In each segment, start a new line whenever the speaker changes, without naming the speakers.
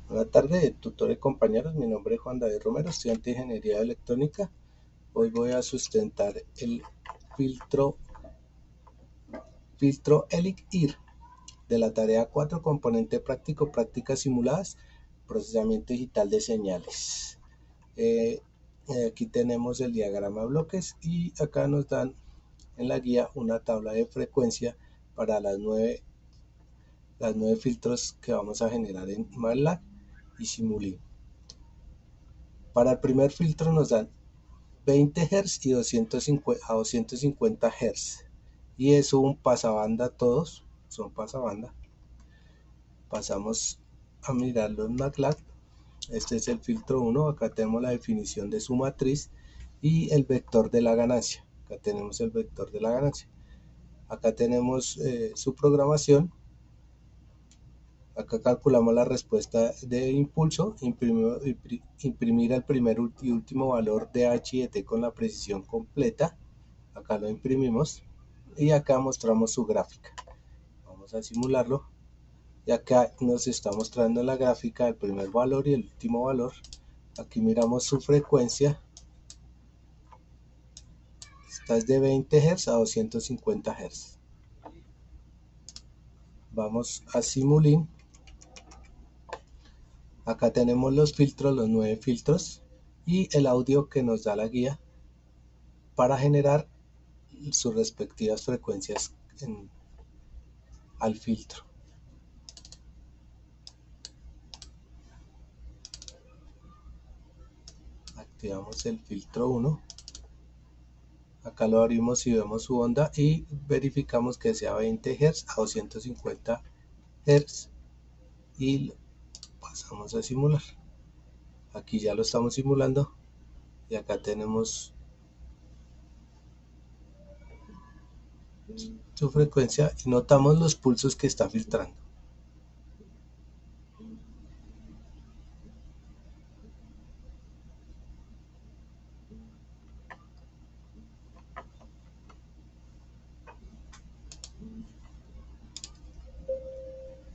Buenas tardes, tutor y compañeros. Mi nombre es Juan David Romero, estudiante de Ingeniería Electrónica. Hoy voy a sustentar el filtro ELIC-IR de la tarea 4, componente práctico, prácticas simuladas, procesamiento digital de señales. Aquí tenemos el diagrama de bloques y acá nos dan en la guía una tabla de frecuencia para las nueve filtros que vamos a generar en MATLAB y Simulink. Para el primer filtro nos dan 20 Hz y 250 Hz, y es un pasabanda, todos son pasabanda. Pasamos a mirarlo en MATLAB. Este es el filtro 1, acá tenemos la definición de su matriz y el vector de la ganancia. Acá tenemos el vector de la ganancia. Acá tenemos su programación. Acá calculamos la respuesta de impulso, imprimir el primer y último valor de h y de t con la precisión completa. Acá lo imprimimos y acá mostramos su gráfica. Vamos a simularlo y acá nos está mostrando la gráfica el primer valor y el último valor. Aquí miramos su frecuencia. Esta es de 20 Hz a 250 Hz. Vamos a Simulink. Acá tenemos los filtros, los 9 filtros y el audio que nos da la guía para generar sus respectivas frecuencias al filtro. Activamos el filtro 1. Acá lo abrimos y vemos su onda y verificamos que sea 20 Hz a 250 Hz y pasamos a simular. Aquí ya lo estamos simulando y acá tenemos su frecuencia y notamos los pulsos que está filtrando.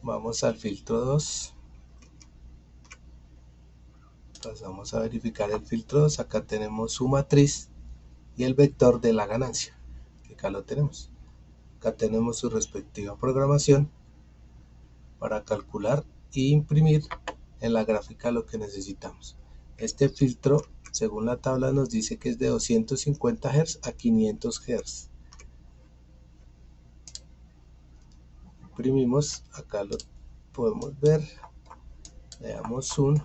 Vamos al filtro 2. Pasamos a verificar el filtro 2. Acá tenemos su matriz y el vector de la ganancia, que acá lo tenemos. Acá tenemos su respectiva programación para calcular e imprimir en la gráfica lo que necesitamos. Este filtro, según la tabla, nos dice que es de 250 Hz a 500 Hz. Imprimimos, acá lo podemos ver, le damos zoom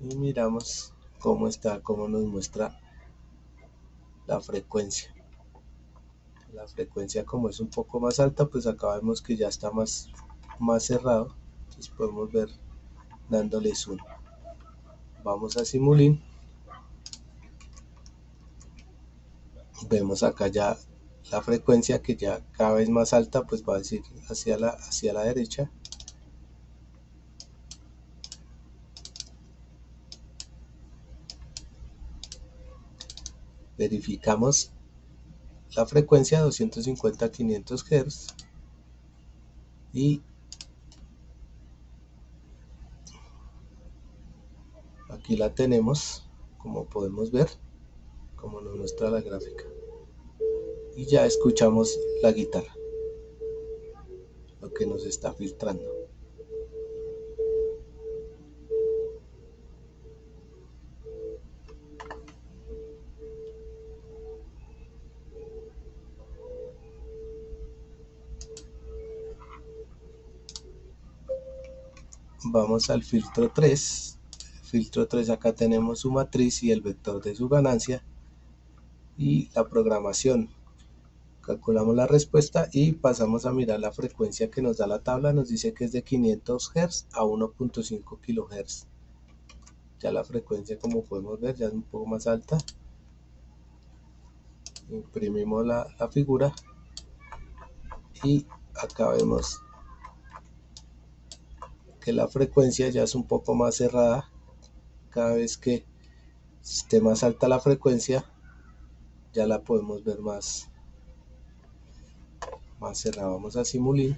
y miramos cómo está, cómo nos muestra la frecuencia. La frecuencia, como es un poco más alta, pues acá vemos que ya está más cerrado, entonces podemos ver dándole zoom. Vamos a Simulink. Vemos acá ya la frecuencia que ya cada vez más alta, pues va a decir hacia la derecha. Verificamos la frecuencia 250 a 500 Hz y aquí la tenemos, como podemos ver, como nos muestra la gráfica, y ya escuchamos la guitarra, lo que nos está filtrando. Vamos al filtro 3. Filtro 3, acá tenemos su matriz y el vector de su ganancia y la programación. Calculamos la respuesta y pasamos a mirar la frecuencia que nos da la tabla. Nos dice que es de 500 Hz a 1.5 kHz. Ya la frecuencia, como podemos ver, ya es un poco más alta. Imprimimos la figura y acá vemos que la frecuencia ya es un poco más cerrada. Cada vez que esté más alta la frecuencia, ya la podemos ver más cerrada. Vamos a Simulink.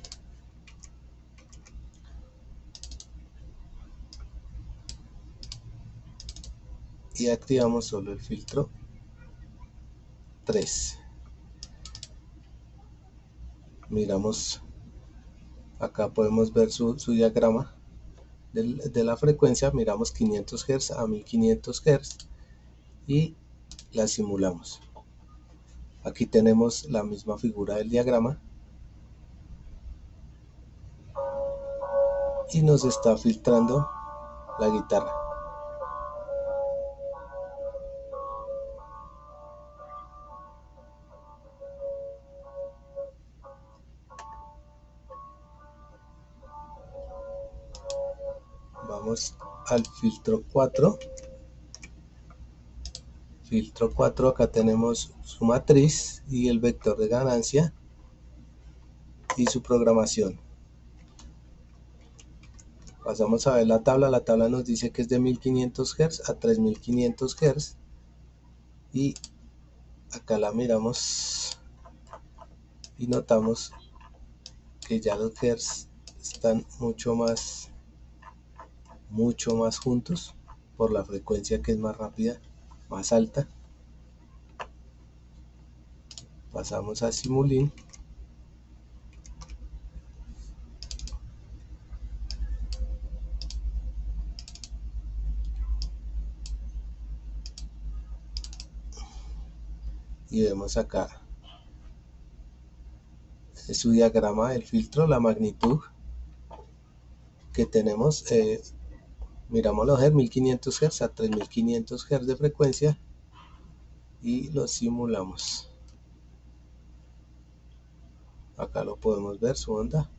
y activamos solo el filtro 3. Miramos, acá podemos ver su diagrama de la frecuencia. Miramos 500 Hz a 1500 Hz y la simulamos. Aquí tenemos la misma figura del diagrama y nos está filtrando la guitarra. Vamos al filtro 4. Filtro 4, acá tenemos su matriz y el vector de ganancia y su programación. Pasamos a ver la tabla nos dice que es de 1500 Hz a 3500 Hz y acá la miramos y notamos que ya los Hz están mucho más juntos por la frecuencia que es más rápida, más alta. Pasamos a Simulink. Y vemos acá su diagrama del filtro, la magnitud que tenemos. Miramos los Hz, 1500 Hz a 3500 Hz de frecuencia y lo simulamos. Acá lo podemos ver, su onda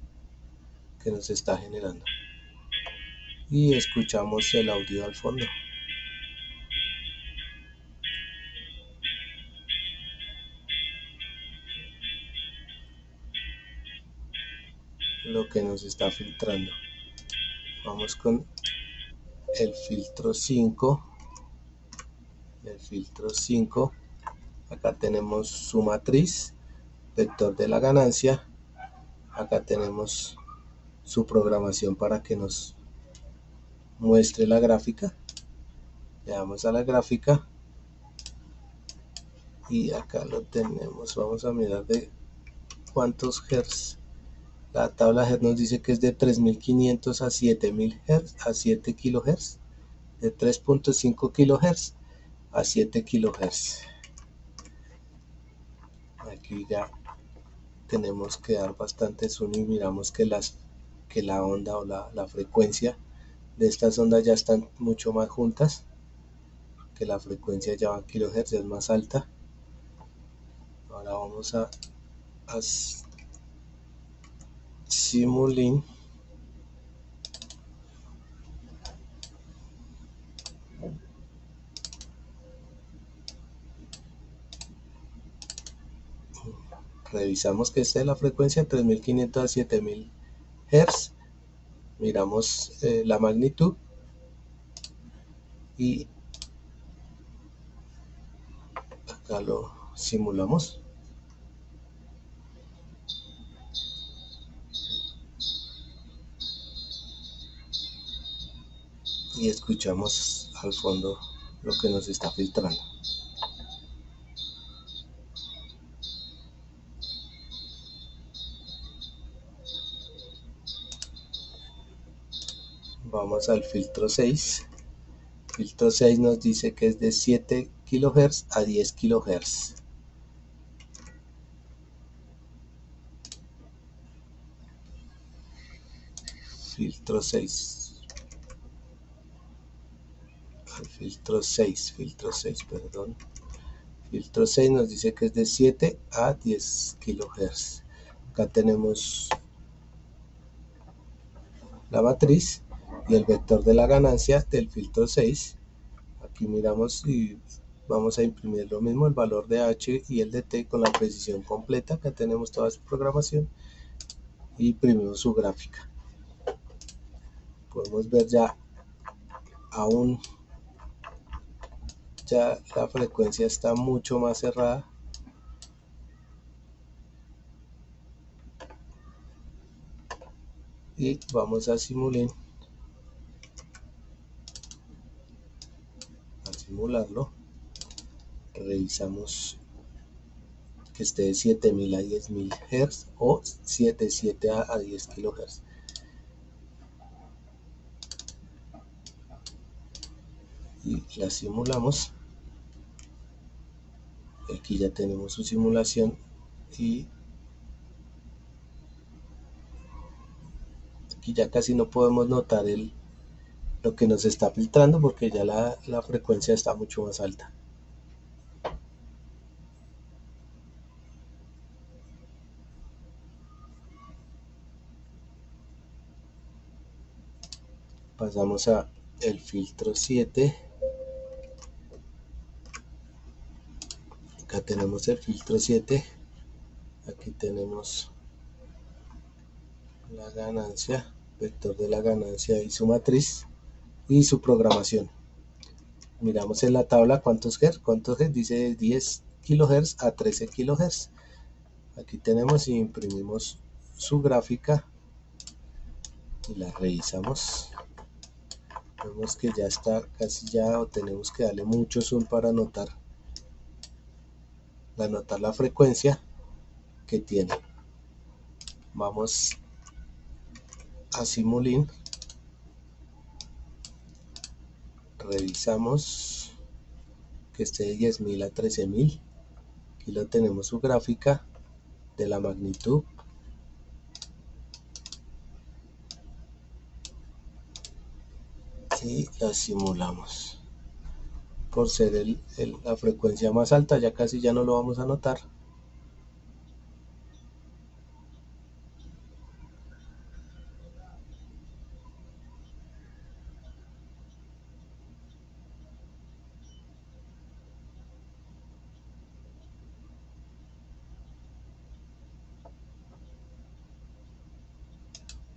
que nos está generando. Y escuchamos el audio al fondo. Lo que nos está filtrando. Vamos con el filtro 5. El filtro 5. Acá tenemos su matriz, vector de la ganancia. Acá tenemos su programación para que nos muestre la gráfica. Le damos a la gráfica y acá lo tenemos. Vamos a mirar de cuántos Hz. La tabla Hz nos dice que es de 3500 a 7000 Hz a 7 kHz, de 3.5 kHz a 7 kHz. Aquí ya tenemos que dar bastante zoom y miramos que la onda o la frecuencia de estas ondas ya están mucho más juntas, que la frecuencia ya va a kHz, es más alta. Ahora vamos a Simulink. Revisamos que esté la frecuencia 3500 a 7000 Hz. Miramos la magnitud y acá lo simulamos. Y escuchamos al fondo lo que nos está filtrando. Vamos al filtro 6. Filtro 6 nos dice que es de 7 kHz a 10 kHz. Filtro 6. Filtro 6, perdón. Filtro 6 nos dice que es de 7 a 10 kHz. Acá tenemos la matriz y el vector de la ganancia del filtro 6. Aquí miramos y vamos a imprimir lo mismo, el valor de H y el de T con la precisión completa. Acá tenemos toda su programación y imprimimos su gráfica. Podemos ver ya la frecuencia está mucho más cerrada. Y vamos a Simulink. simularlo, revisamos que esté de 7000 a 10000 Hz o 7 a 10 kHz. Y la simulamos. Aquí ya tenemos su simulación y aquí ya casi no podemos notar lo que nos está filtrando porque ya la frecuencia está mucho más alta. Pasamos a el filtro 7. Acá tenemos el filtro 7. Aquí tenemos la ganancia, vector de la ganancia y su matriz y su programación. Miramos en la tabla cuántos Hz, dice 10 kHz a 13 kHz. Aquí tenemos y imprimimos su gráfica y la revisamos. Vemos que ya está casi ya, o tenemos que darle mucho zoom para anotar la frecuencia que tiene. Vamos a Simulink, revisamos que esté de 10000 a 13000. Aquí lo tenemos su gráfica de la magnitud. Y la simulamos. Por ser la frecuencia más alta, ya casi ya no lo vamos a notar.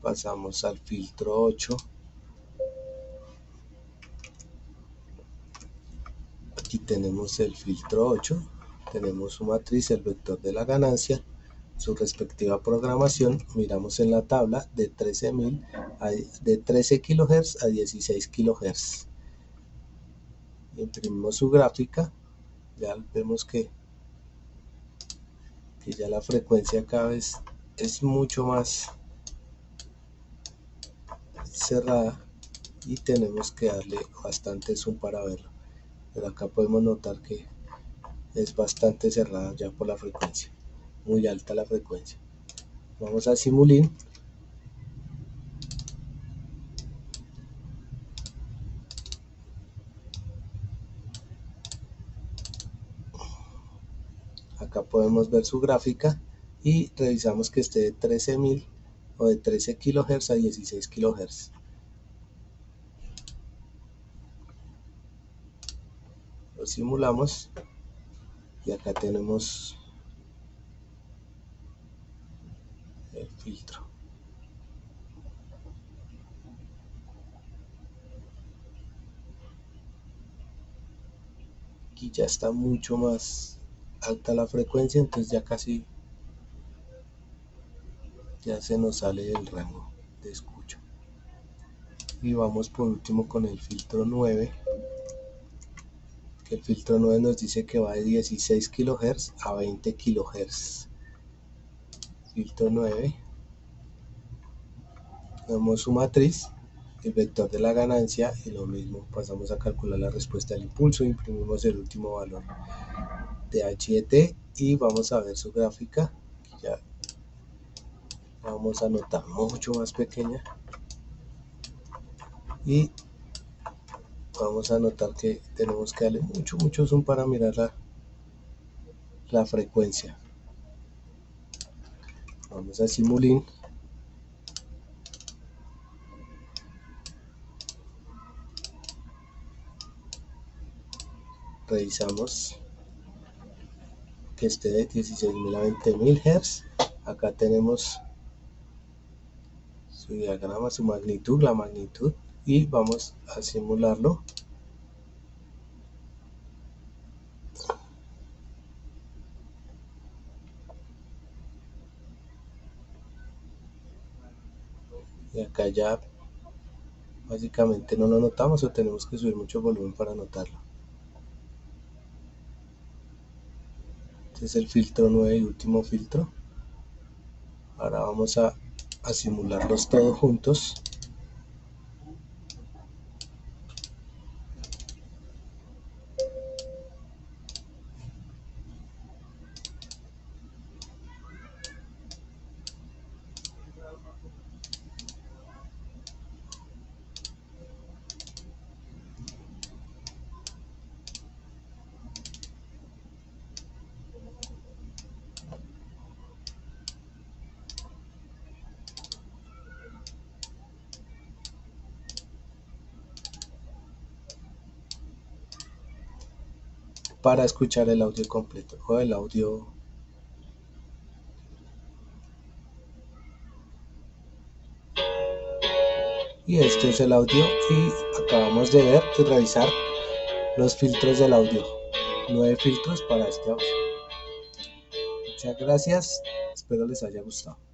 Pasamos al filtro 8. Aquí tenemos el filtro 8. Tenemos su matriz, el vector de la ganancia, su respectiva programación. Miramos en la tabla de 13000 de 13 kHz a 16 kHz. Imprimimos su gráfica. Ya vemos que ya la frecuencia cada vez es mucho más cerrada y tenemos que darle bastante zoom para verlo, pero acá podemos notar que es bastante cerrada ya por la frecuencia, muy alta la frecuencia. Vamos a Simulink, acá podemos ver su gráfica y revisamos que esté de 13000 o de 13 kHz a 16 kHz. Lo simulamos y acá tenemos el filtro. Aquí ya está mucho más alta la frecuencia, entonces ya casi ya se nos sale del rango de escucha. Y vamos por último con el filtro 9, que el filtro 9 nos dice que va de 16 kHz a 20 kHz. Filtro 9, vemos su matriz, el vector de la ganancia y lo mismo, pasamos a calcular la respuesta del impulso, imprimimos el último valor de H de T y vamos a ver su gráfica, ya vamos a notar mucho más pequeña y vamos a notar que tenemos que darle mucho zoom para mirar la frecuencia. Vamos a Simulink, revisamos que esté de 16000 a 20000 Hz. Acá tenemos su diagrama, su magnitud, la magnitud, y vamos a simularlo. Y acá ya básicamente no lo notamos o tenemos que subir mucho volumen para notarlo. Este es el filtro 9 y último filtro. Ahora vamos a simularlos todos juntos. Para escuchar el audio completo o el audio. Y este es el audio y acabamos de ver y revisar los filtros del audio. 9 filtros para este audio. Muchas gracias, espero les haya gustado.